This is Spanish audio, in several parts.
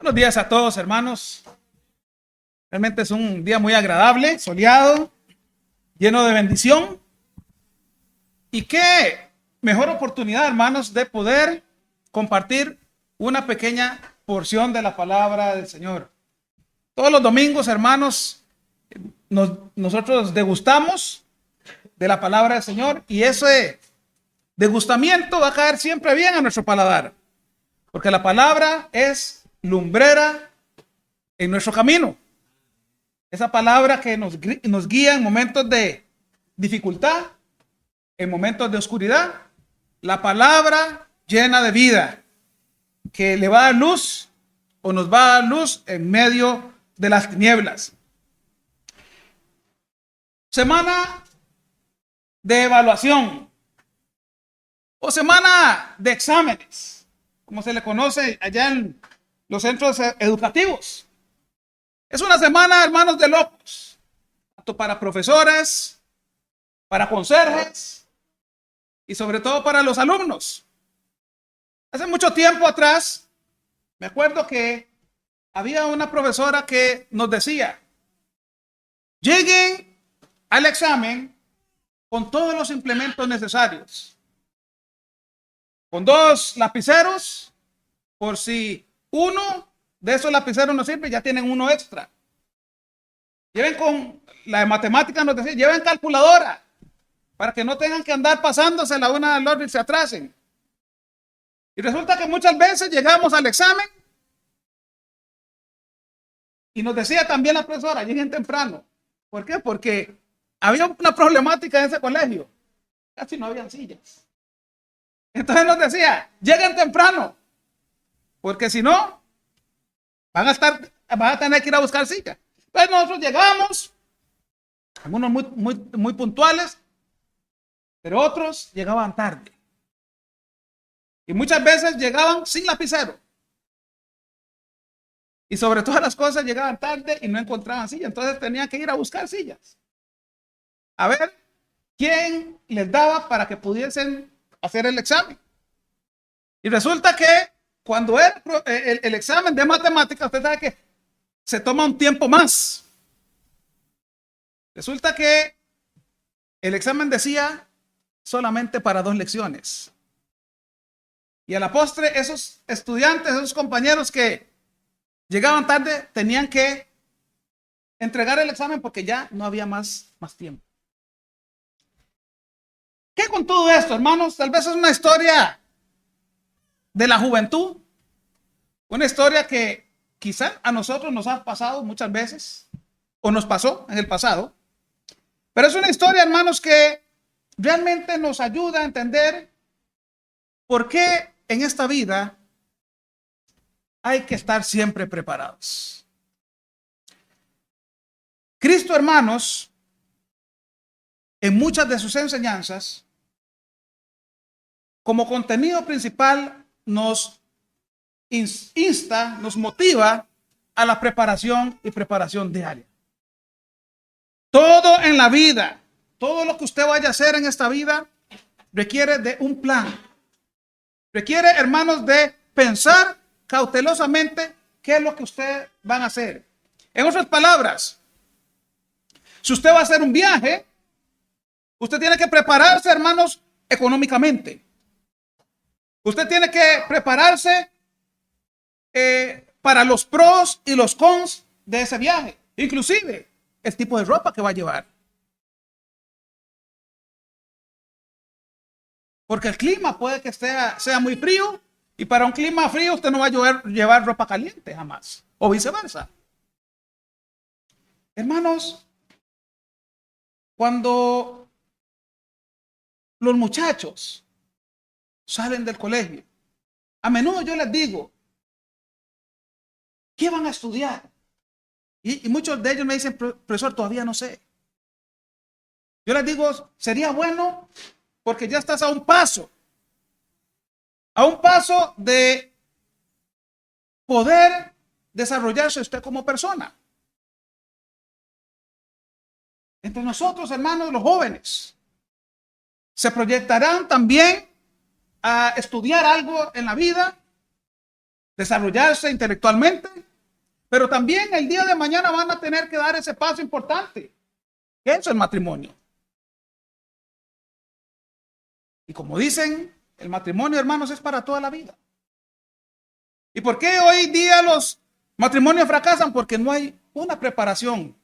Buenos días a todos, hermanos. Realmente es un día muy agradable, soleado, lleno de bendición. Y qué mejor oportunidad, hermanos, de poder compartir una pequeña porción de la palabra del Señor. Todos los domingos, hermanos, nosotros degustamos de la palabra del Señor y ese degustamiento va a caer siempre bien a nuestro paladar, porque la palabra es lumbrera en nuestro camino. Esa palabra que nos guía en momentos de dificultad, en momentos de oscuridad. La palabra llena de vida, que le va a dar luz o nos va a dar luz en medio de las tinieblas. Semana de evaluación o semana de exámenes, como se le conoce allá en los centros educativos. Es una semana, hermanos, de locos, tanto para profesores, para conserjes y sobre todo para los alumnos. Hace mucho tiempo atrás, me acuerdo que había una profesora que nos decía: lleguen al examen con todos los implementos necesarios, con 2 lapiceros, por si uno de esos lapiceros no sirve, ya tienen uno extra. Lleven con la de matemáticas, nos decía, lleven calculadora para que no tengan que andar pasándose la una al otro y se atrasen. Y resulta que muchas veces llegamos al examen y nos decía también la profesora, lleguen temprano. ¿Por qué? Porque había una problemática en ese colegio. Casi no habían sillas. Entonces nos decía, lleguen temprano, porque si no, van a tener que ir a buscar sillas. Entonces nosotros llegamos, algunos muy puntuales, pero otros llegaban tarde. Y muchas veces llegaban sin lapicero. Y sobre todas las cosas llegaban tarde y no encontraban sillas. Entonces tenían que ir a buscar sillas. A ver quién les daba para que pudiesen hacer el examen. Y resulta que cuando era el examen de matemáticas, usted sabe que se toma un tiempo más. Resulta que el examen decía solamente para 2 lecciones. Y a la postre, esos estudiantes, esos compañeros que llegaban tarde, tenían que entregar el examen porque ya no había más tiempo. ¿Qué con todo esto, hermanos? Tal vez es una historia de la juventud, una historia que quizá a nosotros nos ha pasado muchas veces, o nos pasó en el pasado, pero es una historia, hermanos, que realmente nos ayuda a entender por qué en esta vida hay que estar siempre preparados. Cristo, hermanos, en muchas de sus enseñanzas, como contenido principal, nos insta, nos motiva a la preparación y preparación diaria. Todo en la vida, todo lo que usted vaya a hacer en esta vida, requiere de un plan. Requiere, hermanos, de pensar cautelosamente qué es lo que usted van a hacer. En otras palabras, si usted va a hacer un viaje, usted tiene que prepararse, hermanos, económicamente. Usted tiene que prepararse para los pros y los cons de ese viaje. Inclusive el tipo de ropa que va a llevar. Porque el clima puede que sea muy frío y para un clima frío usted no va a llevar ropa caliente jamás. O viceversa. Hermanos, cuando los muchachos salen del colegio, a menudo yo les digo, ¿qué van a estudiar? Y muchos de ellos me dicen, profesor, todavía no sé. Yo les digo, sería bueno porque ya estás a un paso de poder desarrollarse usted como persona. Entre nosotros, hermanos, los jóvenes, se proyectarán también a estudiar algo en la vida, desarrollarse intelectualmente, pero también el día de mañana van a tener que dar ese paso importante, que es el matrimonio. Y como dicen, el matrimonio, hermanos, es para toda la vida. ¿Y por qué hoy día los matrimonios fracasan? Porque no hay una preparación.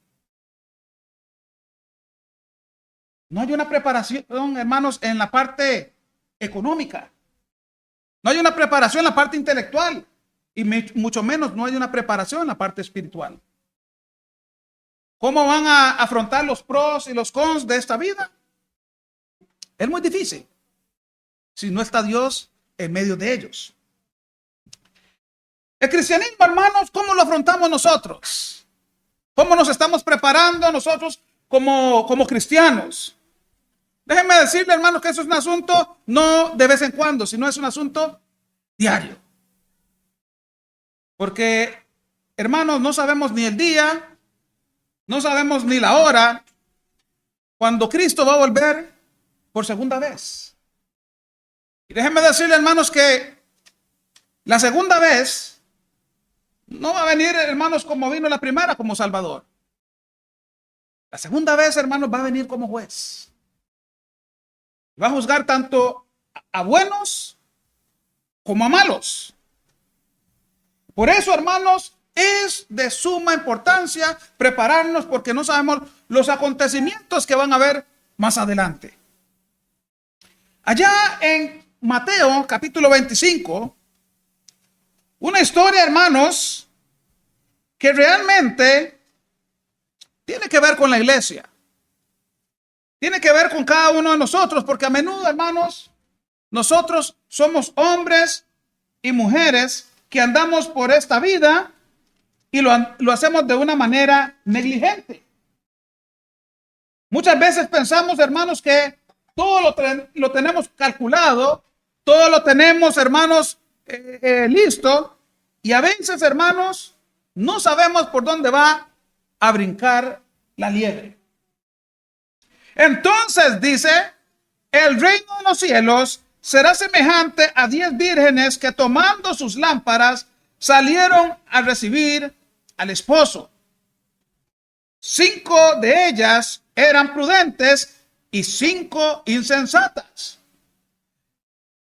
No hay una preparación, hermanos, en la parte económica. No hay una preparación en la parte intelectual. Y mucho menos no hay una preparación en la parte espiritual. ¿Cómo van a afrontar los pros y los cons de esta vida? Es muy difícil si no está Dios en medio de ellos. El cristianismo, hermanos, ¿cómo lo afrontamos nosotros? ¿Cómo nos estamos preparando nosotros como cristianos? Déjenme decirle, hermanos, que eso es un asunto no de vez en cuando, sino es un asunto diario. Porque, hermanos, no sabemos ni el día, no sabemos ni la hora cuando Cristo va a volver por segunda vez. Y déjenme decirle, hermanos, que la segunda vez no va a venir, hermanos, como vino la primera, como Salvador. La segunda vez, hermanos, va a venir como juez. Va a juzgar tanto a buenos como a malos. Por eso, hermanos, es de suma importancia prepararnos porque no sabemos los acontecimientos que van a haber más adelante. Allá en Mateo, capítulo 25, una historia, hermanos, que realmente tiene que ver con la iglesia. Tiene que ver con cada uno de nosotros, porque a menudo, hermanos, nosotros somos hombres y mujeres que andamos por esta vida y lo hacemos de una manera negligente. Muchas veces pensamos, hermanos, que todo lo tenemos calculado, todo lo tenemos, hermanos, listo, y a veces, hermanos, no sabemos por dónde va a brincar la liebre. Entonces dice, el reino de los cielos será semejante a 10 vírgenes que tomando sus lámparas salieron a recibir al esposo. 5 de ellas eran prudentes y 5 insensatas.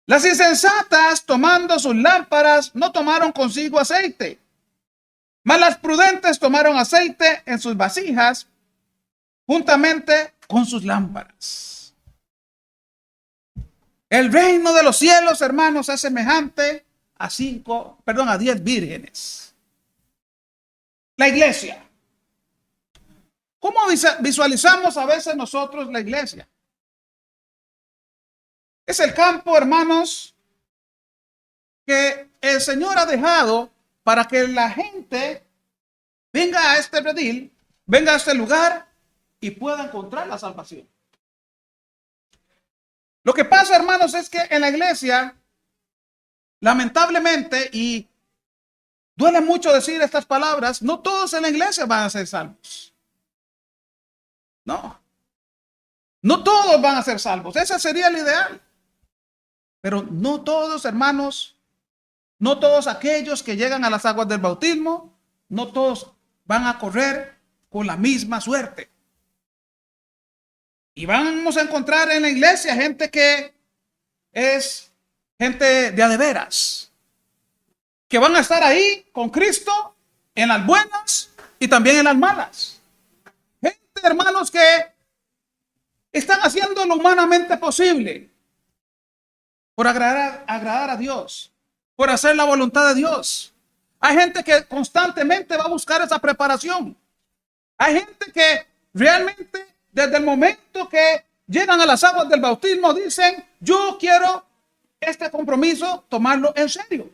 Las insensatas, tomando sus lámparas, no tomaron consigo aceite, mas las prudentes tomaron aceite en sus vasijas juntamente con sus lámparas. El reino de los cielos, hermanos, es semejante a 10 vírgenes. La iglesia. ¿Cómo visualizamos a veces nosotros la iglesia? Es el campo, hermanos, que el Señor ha dejado para que la gente venga a este redil, venga a este lugar y pueda encontrar la salvación. Lo que pasa, hermanos, es que en la iglesia, lamentablemente, y duele mucho decir estas palabras, no todos en la iglesia van a ser salvos. No todos van a ser salvos. Ese sería el ideal. Pero no todos, hermanos, no todos aquellos que llegan a las aguas del bautismo, no todos van a correr con la misma suerte. Y vamos a encontrar en la iglesia gente que es gente de a de veras, que van a estar ahí con Cristo en las buenas y también en las malas. Gente, hermanos, que están haciendo lo humanamente posible por agradar a Dios, por hacer la voluntad de Dios. Hay gente que constantemente va a buscar esa preparación. Hay gente que realmente desde el momento que llegan a las aguas del bautismo dicen, yo quiero este compromiso tomarlo en serio.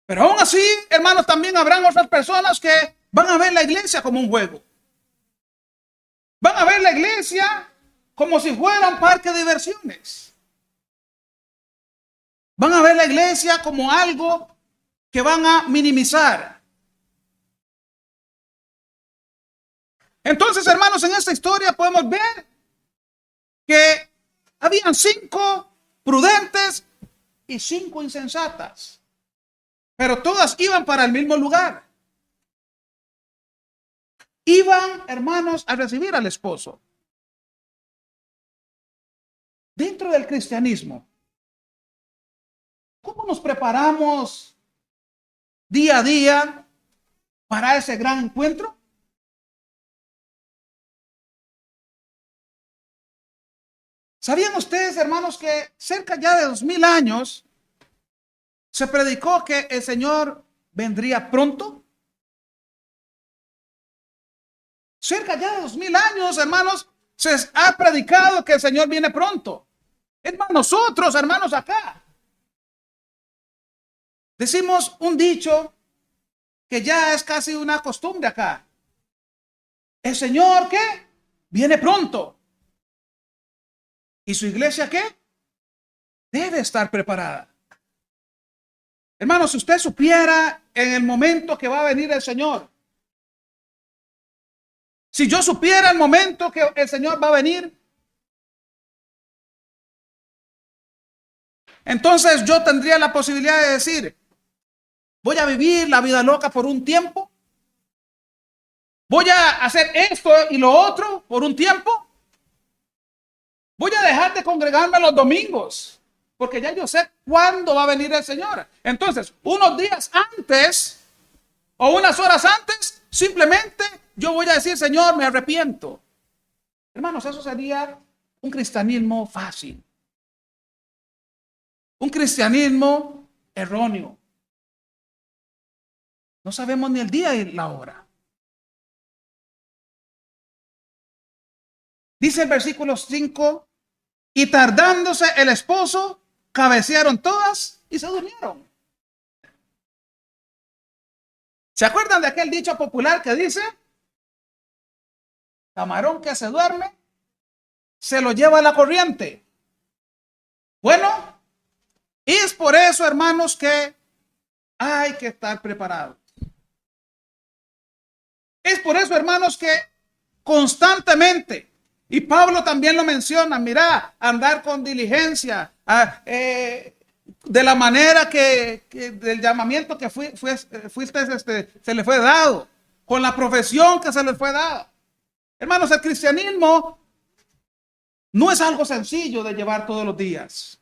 Pero aún así, hermanos, también habrán otras personas que van a ver la iglesia como un juego. Van a ver la iglesia como si fuera un parque de diversiones. Van a ver la iglesia como algo que van a minimizar. Entonces, hermanos, en esta historia podemos ver que habían 5 prudentes y 5 insensatas. Pero todas iban para el mismo lugar. Iban, hermanos, a recibir al esposo. Dentro del cristianismo, ¿cómo nos preparamos día a día para ese gran encuentro? ¿Sabían ustedes, hermanos, que cerca ya de 2000 años se predicó que el Señor vendría pronto? Cerca ya de 2000 años, hermanos, se ha predicado que el Señor viene pronto. Es más, nosotros, hermanos, acá decimos un dicho que ya es casi una costumbre acá. El Señor, ¿qué? Viene pronto. ¿Y su iglesia qué? Debe estar preparada. Hermanos, si usted supiera en el momento que va a venir el Señor, si yo supiera el momento que el Señor va a venir, entonces yo tendría la posibilidad de decir, voy a vivir la vida loca por un tiempo, voy a hacer esto y lo otro por un tiempo, voy a dejar de congregarme los domingos, porque ya yo sé cuándo va a venir el Señor. Entonces, unos días antes o unas horas antes, simplemente yo voy a decir, Señor, me arrepiento. Hermanos, eso sería un cristianismo fácil. Un cristianismo erróneo. No sabemos ni el día y la hora. Dice el versículo 5, y tardándose el esposo, cabecearon todas y se durmieron. ¿Se acuerdan de aquel dicho popular que dice, camarón que se duerme, se lo lleva la corriente? Bueno, y es por eso, hermanos, que hay que estar preparados. Es por eso, hermanos, que constantemente, y Pablo también lo menciona, mira, andar con diligencia, de la manera que del llamamiento que fuiste, se le fue dado, con la profesión que se le fue dada. Hermanos, el cristianismo no es algo sencillo de llevar todos los días.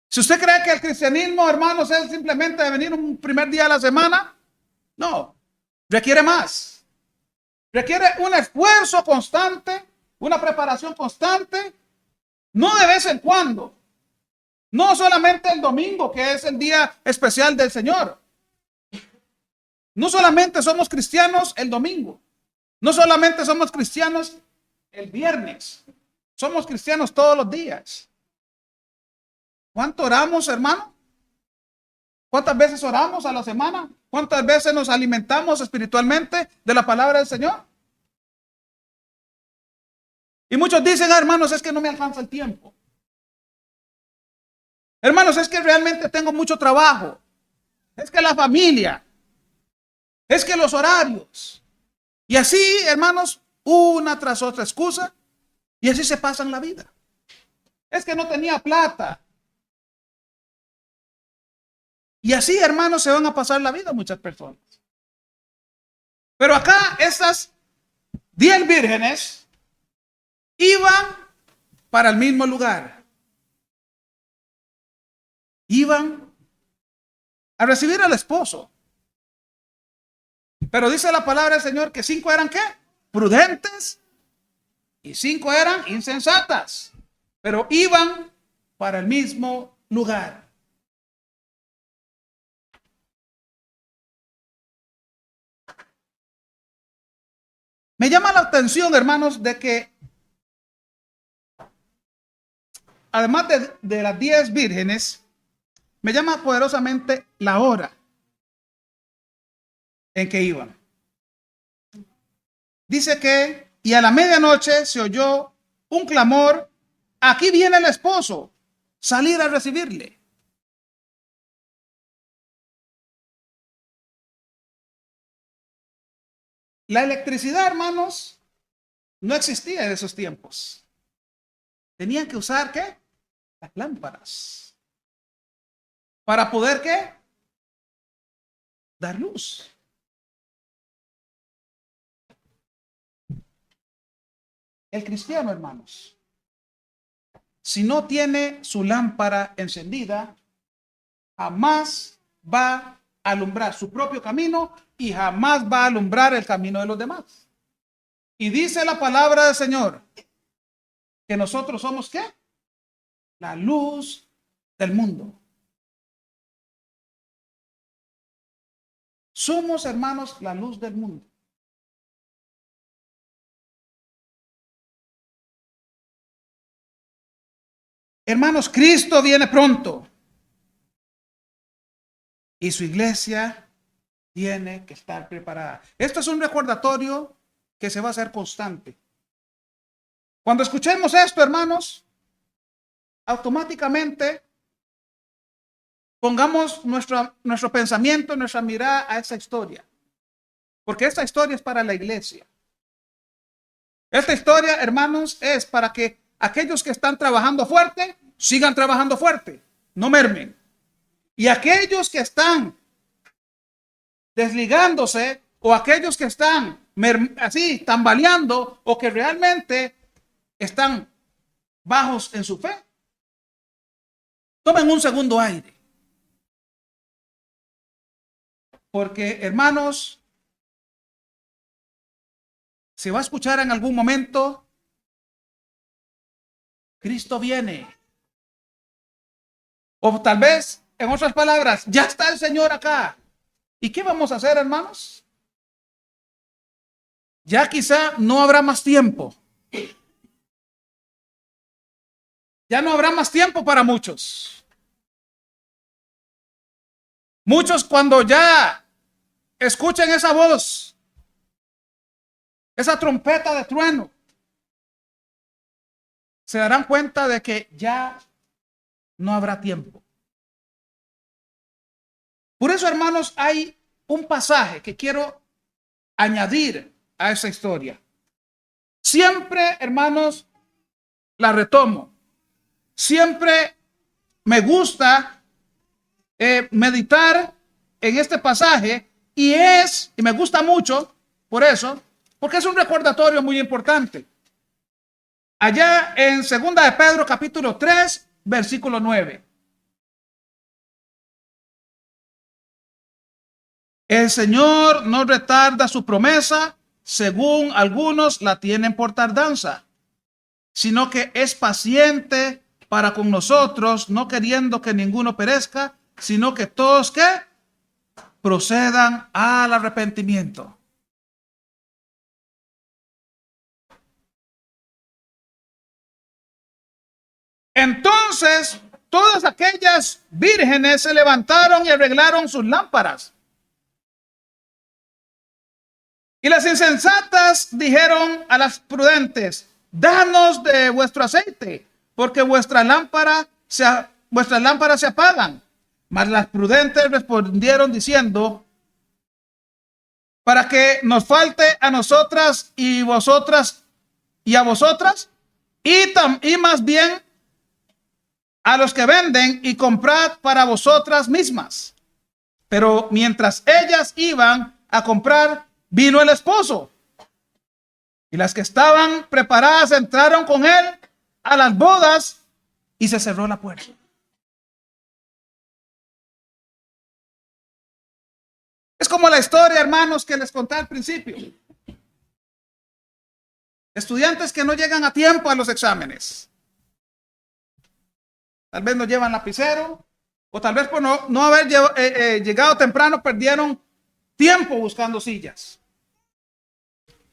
Si usted cree que el cristianismo, hermanos, es simplemente de venir un primer día a la semana, no, requiere más. Requiere un esfuerzo constante, una preparación constante, no de vez en cuando. No solamente el domingo, que es el día especial del Señor. No solamente somos cristianos el domingo. No solamente somos cristianos el viernes. Somos cristianos todos los días. ¿Cuánto oramos, hermano? ¿Cuántas veces oramos a la semana? ¿Cuántas veces nos alimentamos espiritualmente de la palabra del Señor? Y muchos dicen, hermanos, es que no me alcanza el tiempo. Hermanos, es que realmente tengo mucho trabajo. Es que la familia. Es que los horarios. Y así, hermanos, una tras otra excusa. Y así se pasan la vida. Es que no tenía plata. Y así, hermanos, se van a pasar la vida muchas personas. Pero acá, estas 10 vírgenes iban para el mismo lugar. Iban a recibir al esposo. Pero dice la palabra del Señor que 5 eran ¿qué? Prudentes y 5 eran insensatas. Pero iban para el mismo lugar. Me llama la atención, hermanos, de que además de las 10 vírgenes, me llama poderosamente la hora en que iban. Dice que, y a la medianoche se oyó un clamor, aquí viene el esposo, salir a recibirle. La electricidad, hermanos, no existía en esos tiempos. Tenían que usar, ¿qué? las lámparas. ¿Para poder qué? Dar luz. El cristiano, hermanos, si no tiene su lámpara encendida, jamás va a alumbrar su propio camino y jamás va a alumbrar el camino de los demás. Y dice la palabra del Señor que nosotros somos ¿qué? La luz del mundo. Somos, hermanos, la luz del mundo. Hermanos, Cristo viene pronto. Y su iglesia tiene que estar preparada. Esto es un recordatorio que se va a hacer constante. Cuando escuchemos esto, hermanos, automáticamente pongamos nuestro pensamiento, nuestra mirada a esa historia. Porque esta historia es para la iglesia. Esta historia, hermanos, es para que aquellos que están trabajando fuerte, sigan trabajando fuerte, no mermen. Y aquellos que están desligándose o aquellos que están así tambaleando o que realmente están bajos en su fe, tomen un segundo aire. Porque, hermanos, se va a escuchar en algún momento, Cristo viene. O tal vez, en otras palabras, ya está el Señor acá. ¿Y qué vamos a hacer, hermanos? Ya quizá no habrá más tiempo. Ya no habrá más tiempo para muchos. Muchos cuando ya escuchen esa voz, esa trompeta de trueno, se darán cuenta de que ya no habrá tiempo. Por eso, hermanos, hay un pasaje que quiero añadir a esa historia. Siempre, hermanos, la retomo. Siempre me gusta meditar en este pasaje y me gusta mucho por eso, porque es un recordatorio muy importante. Allá en 2 de Pedro capítulo 3, versículo 9. El Señor no retarda su promesa, según algunos la tienen por tardanza, sino que es paciente para con nosotros, no queriendo que ninguno perezca, sino que todos que procedan al arrepentimiento. Entonces, todas aquellas vírgenes se levantaron y arreglaron sus lámparas. Y las insensatas dijeron a las prudentes: danos de vuestro aceite, porque vuestras lámparas se apagan. Mas las prudentes respondieron diciendo: para que nos falte a nosotras y vosotras y a vosotras, y más bien a los que venden, y comprad para vosotras mismas. Pero mientras ellas iban a comprar, vino el esposo, y las que estaban preparadas entraron con él a las bodas, y se cerró la puerta. Es como la historia, hermanos, que les conté al principio. Estudiantes que no llegan a tiempo a los exámenes. Tal vez no llevan lapicero, o tal vez por no haber llegado temprano perdieron tiempo buscando sillas.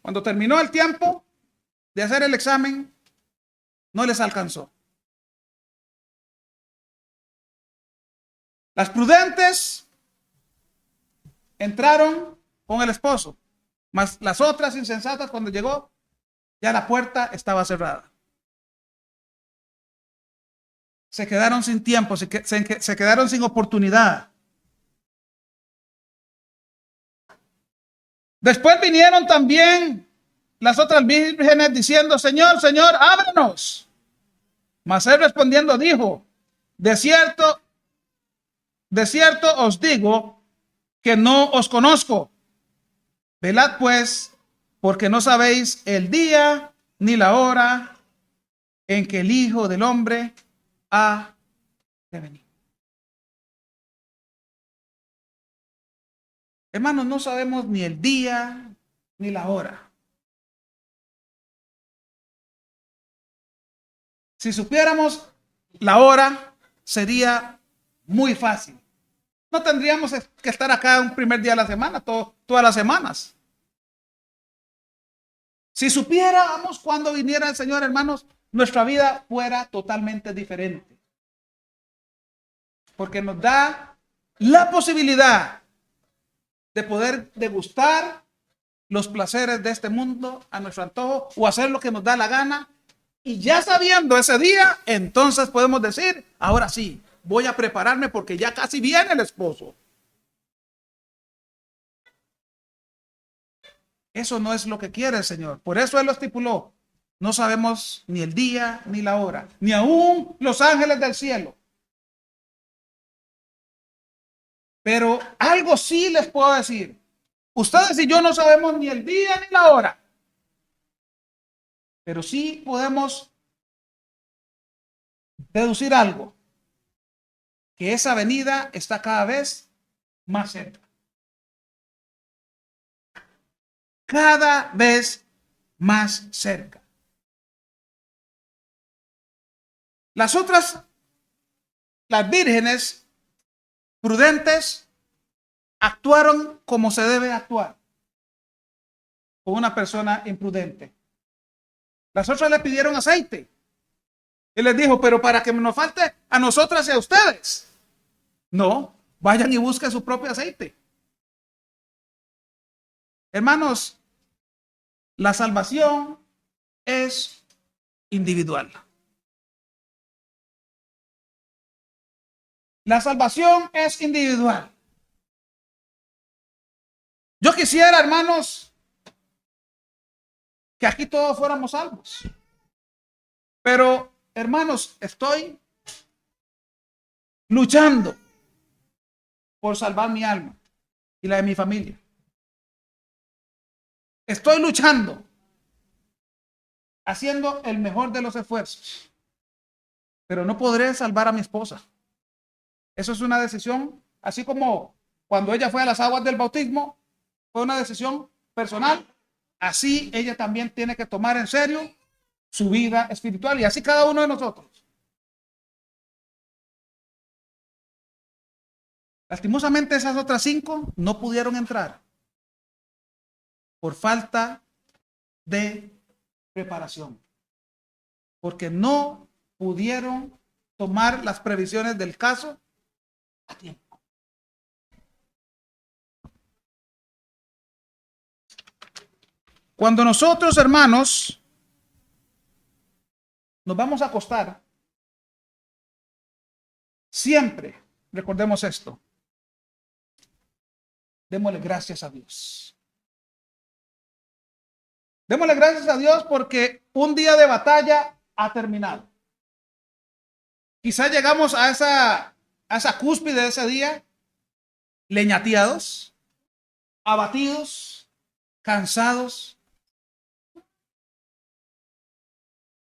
Cuando terminó el tiempo de hacer el examen, no les alcanzó. Las prudentes entraron con el esposo, mas las otras insensatas, cuando llegó, ya la puerta estaba cerrada. Se quedaron sin tiempo, se quedaron sin oportunidad. Después vinieron también las otras vírgenes diciendo: Señor, Señor, ábrenos. Mas él respondiendo dijo: de cierto os digo que no os conozco. Velad pues, porque no sabéis el día ni la hora en que el Hijo del Hombre ha de venir. Hermanos, no sabemos ni el día ni la hora. Si supiéramos la hora, sería muy fácil. No tendríamos que estar acá un primer día de la semana, todas las semanas. Si supiéramos cuándo viniera el Señor, hermanos, nuestra vida fuera totalmente diferente. Porque nos da la posibilidad de poder degustar los placeres de este mundo a nuestro antojo o hacer lo que nos da la gana. Y ya sabiendo ese día, entonces podemos decir, ahora sí, voy a prepararme porque ya casi viene el esposo. Eso no es lo que quiere el Señor. Por eso Él lo estipuló. No sabemos ni el día ni la hora, ni aún los ángeles del cielo. Pero algo sí les puedo decir. Ustedes y yo no sabemos ni el día ni la hora. Pero sí podemos deducir algo. Que esa venida está cada vez más cerca. Cada vez más cerca. Las vírgenes prudentes actuaron como se debe actuar con una persona imprudente. Las otras le pidieron aceite. Él les dijo, pero para que nos falte a nosotras y a ustedes. No, vayan y busquen su propio aceite. Hermanos, la salvación es individual. La salvación es individual. Yo quisiera, hermanos, que aquí todos fuéramos salvos. Pero, hermanos, estoy luchando por salvar mi alma y la de mi familia. Estoy luchando, haciendo el mejor de los esfuerzos, pero no podré salvar a mi esposa. Eso es una decisión, así como cuando ella fue a las aguas del bautismo, fue una decisión personal. Así ella también tiene que tomar en serio su vida espiritual y así cada uno de nosotros. Lastimosamente esas otras 5 no pudieron entrar por falta de preparación, porque no pudieron tomar las previsiones del caso a tiempo. Cuando nosotros, hermanos, nos vamos a acostar, siempre recordemos esto. Démosle gracias a Dios. Démosle gracias a Dios porque un día de batalla ha terminado. Quizá llegamos a esa cúspide de ese día, leñateados, abatidos, cansados.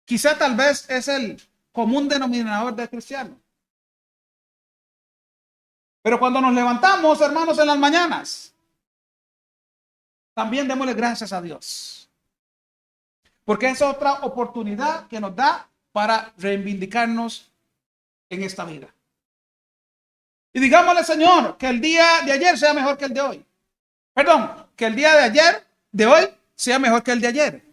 Quizá tal vez es el común denominador del cristiano. Pero cuando nos levantamos, hermanos, en las mañanas, también démosle gracias a Dios. Porque es otra oportunidad que nos da para reivindicarnos en esta vida. Y digámosle, Señor, que el día de ayer sea mejor que el de hoy. Perdón, que el día de ayer, de hoy, sea mejor que el de ayer.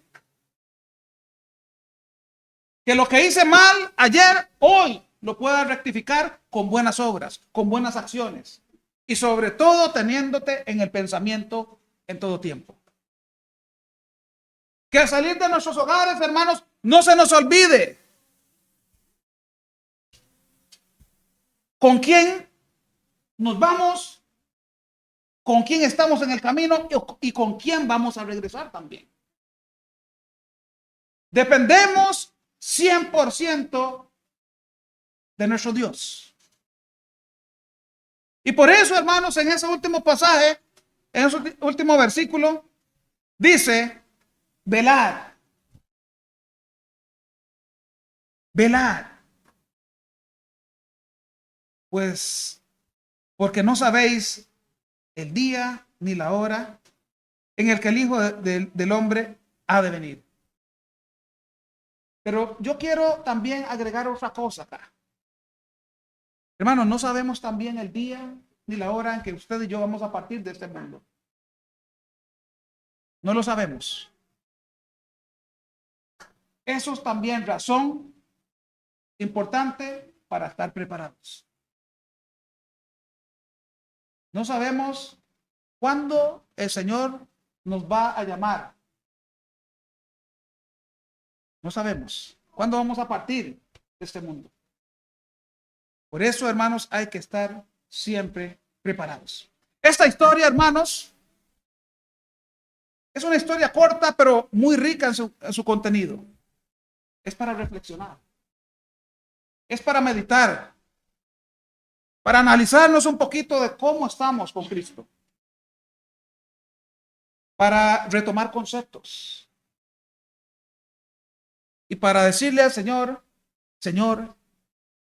Que lo que hice mal ayer, hoy lo pueda rectificar con buenas obras, con buenas acciones. Y sobre todo teniéndote en el pensamiento en todo tiempo. Que al salir de nuestros hogares, hermanos, no se nos olvide con quién nos vamos, con quién estamos en el camino y con quién vamos a regresar también. Dependemos 100% de nuestro Dios. Y por eso, hermanos, en ese último pasaje, en ese último versículo, dice, velad, velad, pues porque no sabéis el día ni la hora en el que el Hijo del Hombre ha de venir. Pero yo quiero también agregar otra cosa acá. Hermanos, no sabemos también el día ni la hora en que usted y yo vamos a partir de este mundo. No lo sabemos. Eso es también razón importante para estar preparados. No sabemos cuándo el Señor nos va a llamar. No sabemos cuándo vamos a partir de este mundo. Por eso, hermanos, hay que estar siempre preparados. Esta historia, hermanos, es una historia corta, pero muy rica en su contenido. Es para reflexionar. Es para meditar. Para analizarnos un poquito de cómo estamos con Cristo. Para retomar conceptos. Y para decirle al Señor, Señor,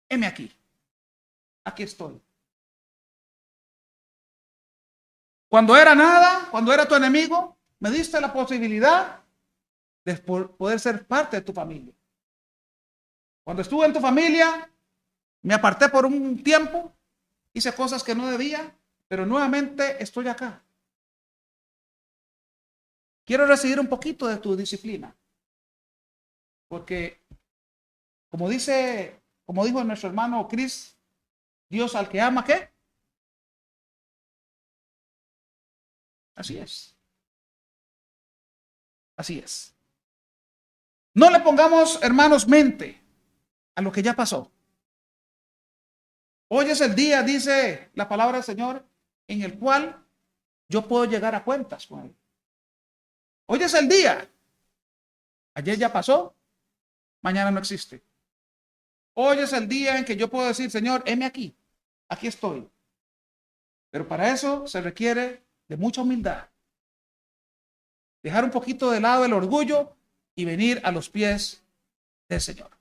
heme aquí. Aquí estoy. Cuando era nada, cuando era tu enemigo, me diste la posibilidad de poder ser parte de tu familia. Cuando estuve en tu familia, me aparté por un tiempo, hice cosas que no debía, pero nuevamente estoy acá. Quiero recibir un poquito de tu disciplina. Porque, como dijo nuestro hermano Chris, Dios al que ama, ¿qué? Así es. Así es. No le pongamos, hermanos, mente a lo que ya pasó. Hoy es el día, dice la palabra del Señor, en el cual yo puedo llegar a cuentas con Él. Hoy es el día. Ayer ya pasó, mañana no existe. Hoy es el día en que yo puedo decir, Señor, heme aquí, aquí estoy. Pero para eso se requiere de mucha humildad. Dejar un poquito de lado el orgullo y venir a los pies del Señor.